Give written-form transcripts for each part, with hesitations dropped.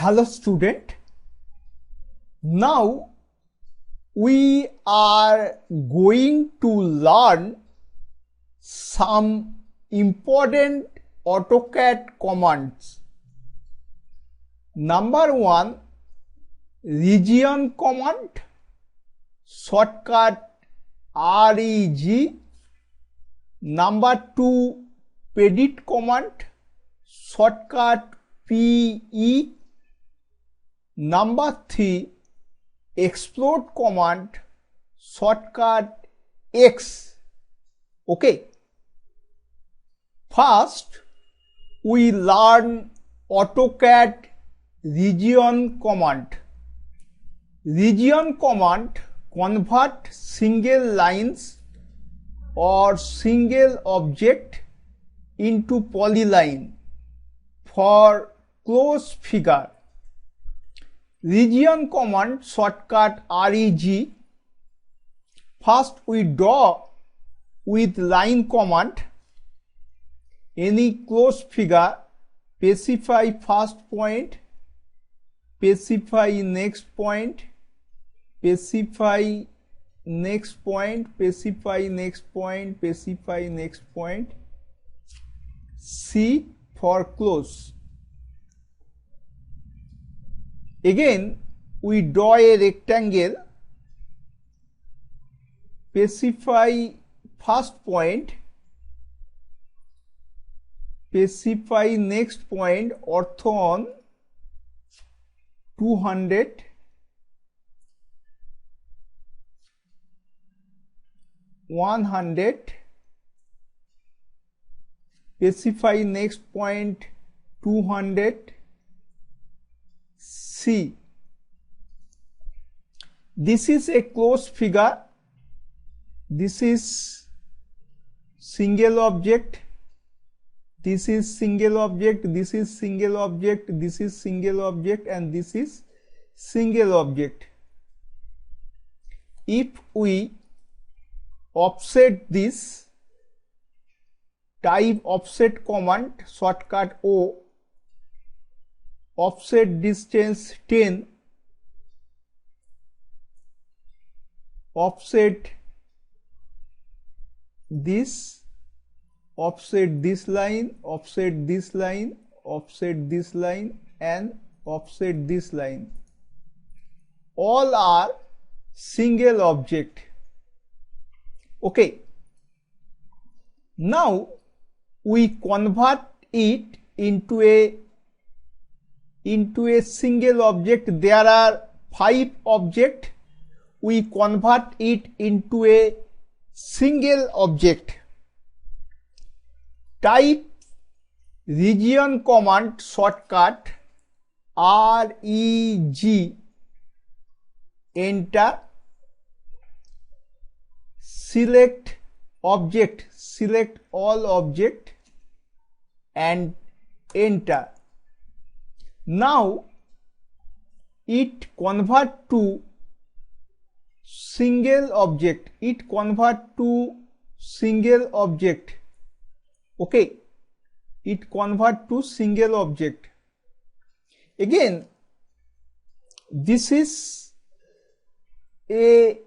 Hello student, now we are going to learn some important AutoCAD commands. Number 1, region command, shortcut REG. Number 2, pedit command, shortcut PE. Number 3, explode command, shortcut X. Okay. First, we learn AutoCAD region command. Region command convert single lines or single object into polyline for close figure. Region command shortcut REG. First we draw with line command any close figure, specify first point, specify next point, specify next point, specify next point, specify next point. C for close. Again we draw a rectangle, specify first point, specify next point, orthon 200, 100, specify next point 200, C. This is a close figure. This is single object. This is single object. This is single object. This is single object, and this is single object. If we offset this, type offset command, shortcut O, offset distance 10, offset this line, offset this line, offset this line, and offset this line. All are single object. Okay. Now we convert it into a single object. There are 5 objects. We convert it into a single object. Type region command shortcut REG, enter, select object, select all object and enter. Now it convert to single object. It convert to single object. Okay. It convert to single object. Again, this is a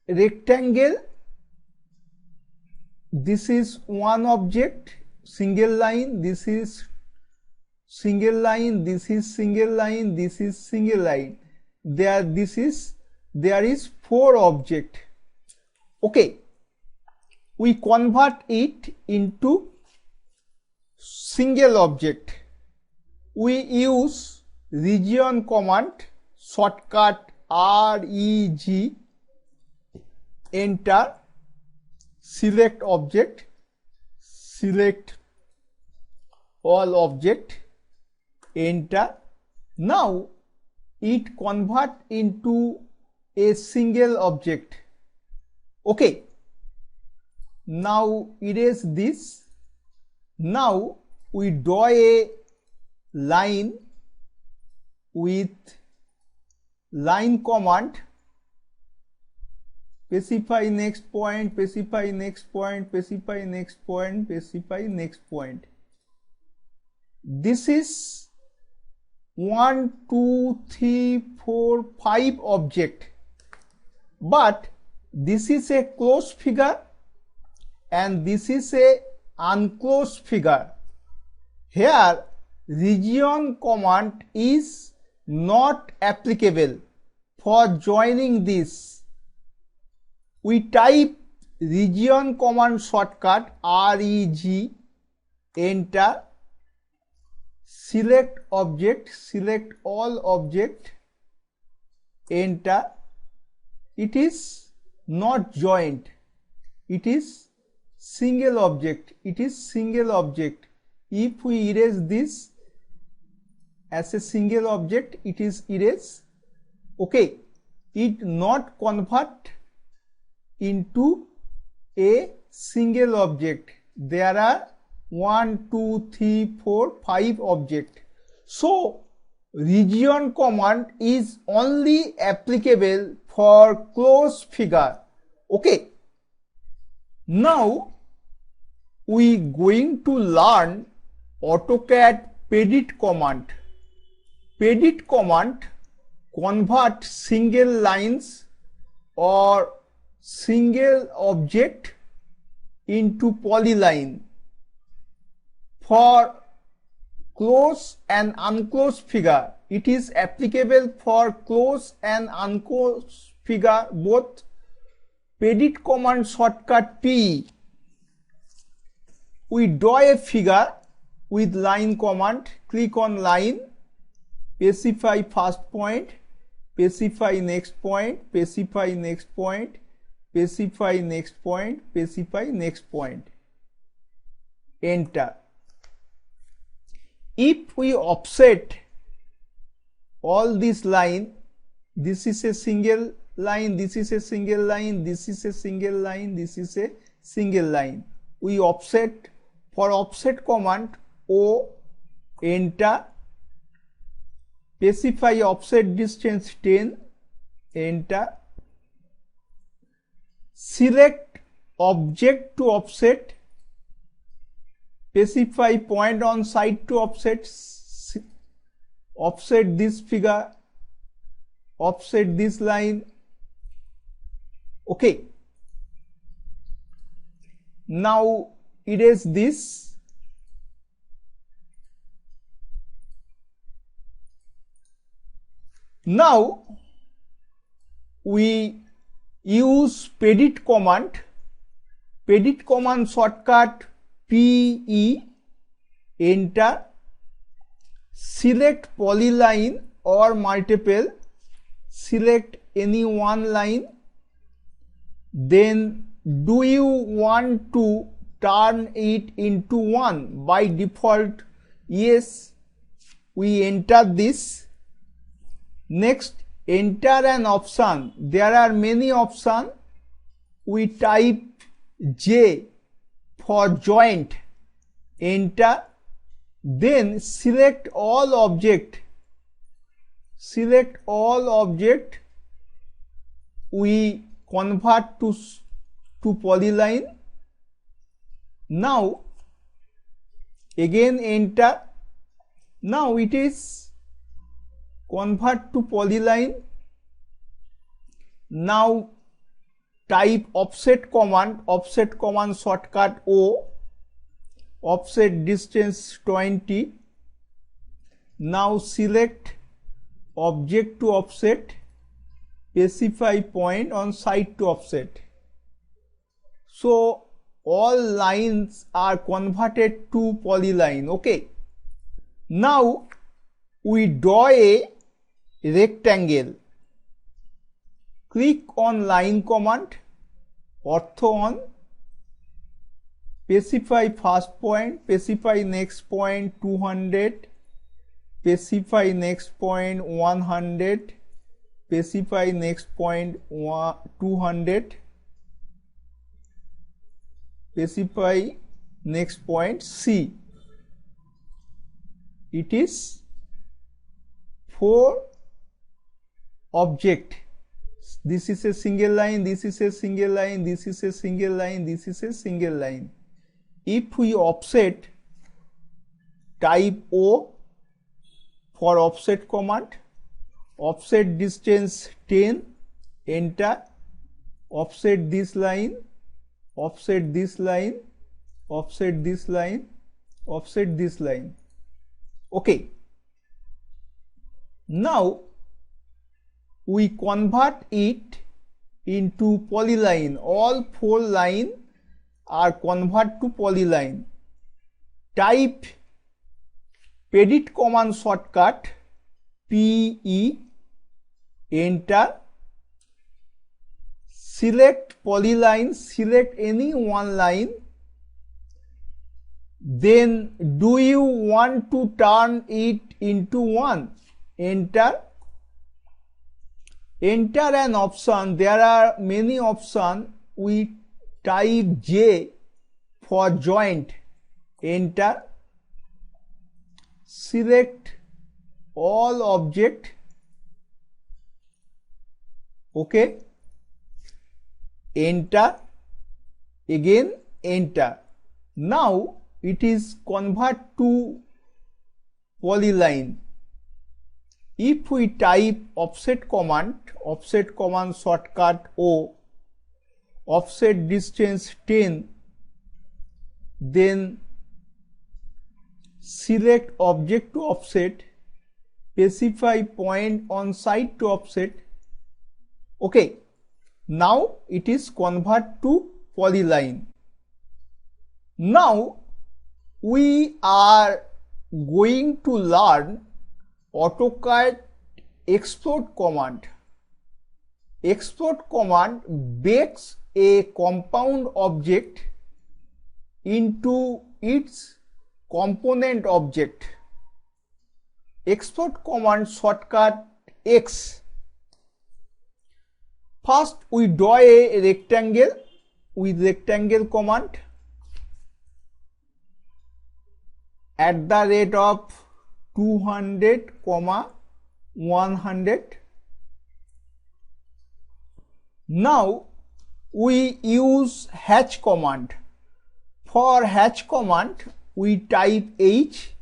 rectangle. This is one object, single line. This is single line, this is single line, this is single line. There is 4 object. Okay. We convert it into single object. We use region command, shortcut REG, enter, select object, select all object, enter. Now it convert into a single object. Okay. Now erase this. Now we draw a line with line command, specify next point, specify next point, specify next point, specify next point. This is 1 2 3 4 5 object, but this is a closed figure and this is a unclosed figure. Here region command is not applicable. For joining this, we type region command shortcut REG, enter, select object, select all object, enter. It is not joint, it is single object, it is single object. If we erase this as a single object, it is erased. Okay, it not convert into a single object. There are 1 2 3 4 5 object. So region command is only applicable for closed figure. Okay, now we going to learn AutoCAD Pedit command. Pedit command convert single lines or single object into polyline. For closed and unclosed figure, it is applicable for closed and unclosed figure both. Pedit command shortcut P. We draw a figure with line command. Click on line, specify first point, specify next point, specify next point, specify next point, specify next point, enter. If we offset all this line, this is a single line, this is a single line, this is a single line, this is a single line. We offset. For offset command O, enter, specify offset distance 10, enter, select object to offset, specify point on side to offset, offset this figure, offset this line. Okay, now erase this. Now we use Pedit command. Pedit command shortcut PE, enter, select polyline or multiple, select any one line. Then do you want to turn it into one? By default, yes. We enter this. Next, enter an option. There are many options. We type J for joint, enter, then select all object. Select all object. We convert to polyline. Now again enter. Now it is convert to polyline. Now type offset command shortcut O, offset distance 20. Now select object to offset, specify point on side to offset. So all lines are converted to polyline. Okay, now we draw a rectangle. Click on line command, ortho on, specify first point, specify next point 200, specify next point 100, specify next point 200, specify next point C. It is 4 object. This is a single line, this is a single line, this is a single line, this is a single line. If we offset, type O for offset command, offset distance 10, enter, offset this line, offset this line, offset this line, offset this line. Okay. Now we convert it into polyline. All 4 lines are converted to polyline. Type edit command shortcut PE, enter, select polyline, select any one line. Then do you want to turn it into 1? Enter. Enter an option. There are many options. We type J for joint. Enter. Select all object. Okay. Enter. Again enter. Now it is convert to polyline. If we type offset command shortcut O, offset distance 10, then select object to offset, specify point on side to offset. Okay, now it is convert to polyline. Now we are going to learn AutoCAD export command. Export command breaks a compound object into its component object. Export command shortcut X. First we draw a rectangle with rectangle command at the rate of 200, 100. Now we use hatch command. For hatch command we type H,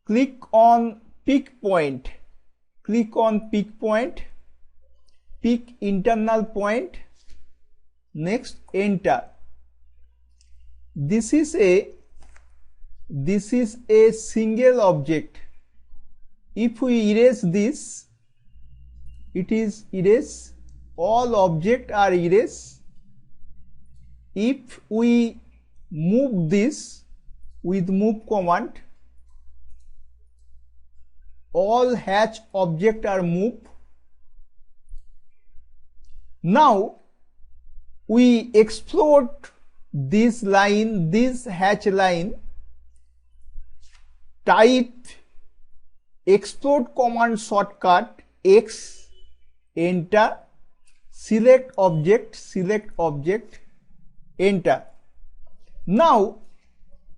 click on pick point, click on pick point, pick internal point, next enter. This is a single object. If we erase this, it is erase. All objects are erased. If we move this with move command, all hatch objects are moved. Now we explode this line, this hatch line. Type export command shortcut X, enter, select object, enter. Now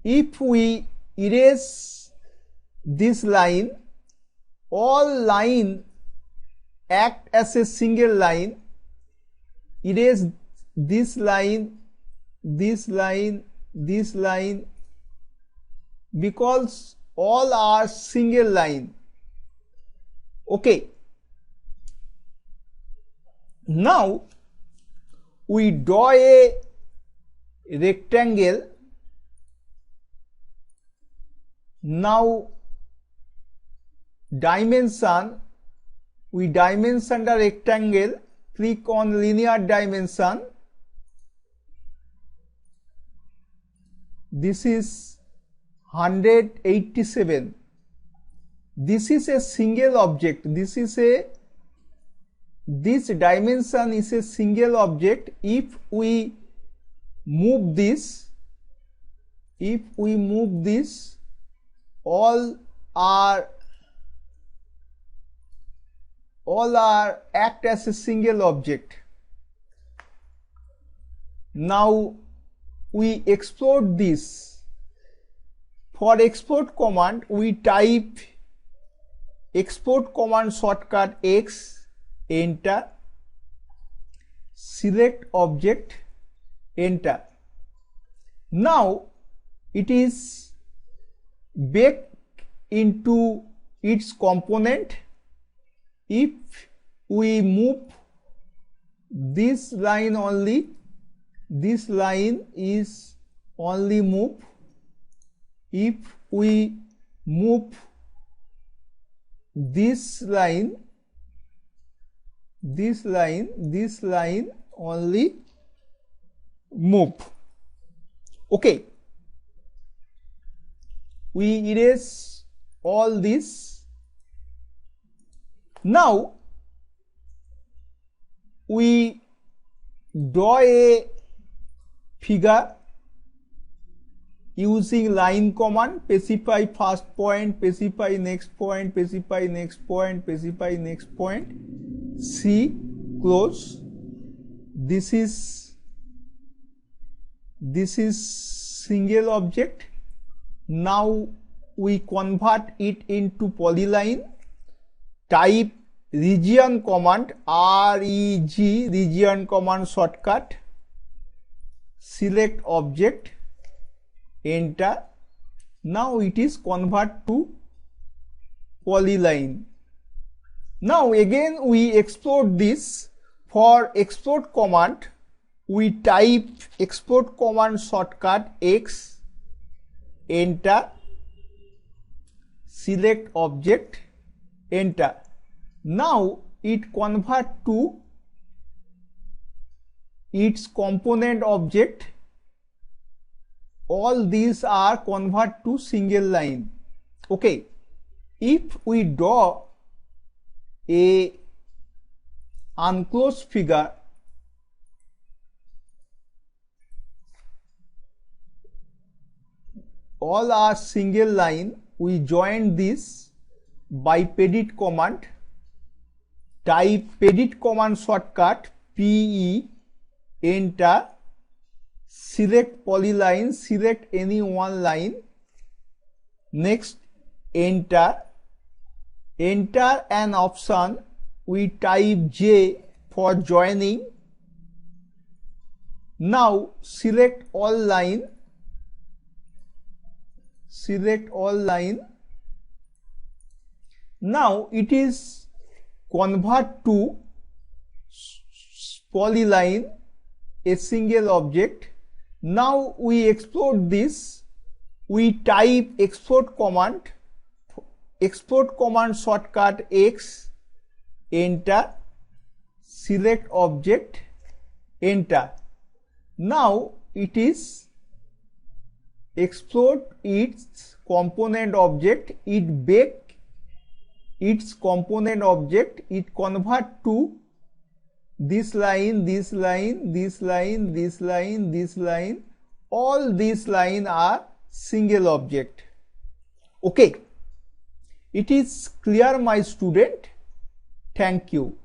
if we erase this line, all line act as a single line. Erase this line, this line, this line, because all are single line. Okay. Now we draw a rectangle. Now dimension, we dimension the rectangle, click on linear dimension. This is 187. This is a single object. This dimension is a single object. If we move this, all are act as a single object. Now we export this. For export command we type export command shortcut X, enter, select object, enter. Now it is break into its component. If we move this line only, this line is only move. If we move this line only move. Okay, we erase all this. Now we draw a figure using line command. Specify first point, specify next point, specify next point, specify next point. See, close. This is single object. Now we convert it into polyline. Type region command, REG, region command shortcut. Select object, enter. Now it is convert to polyline. Now again we export this. For export command, we type export command shortcut X, enter. Select object, enter. Now it convert to its component object. All these are convert to single line. Okay, if we draw a unclosed figure, all are single line. We join this by pedit command. Type pedit command shortcut PE, enter. Select polyline, select any one line. Next, enter. Enter an option. We type J for joining. Now select all line. Select all line. Now it is convert to polyline, a single object. Now we export this. We type export command shortcut X, enter. Select object, enter. Now it is export its component object. It break its component object. It convert to this line, this line, this line, this line, this line. All these lines are single object. Okay, it is clear, my student. Thank you.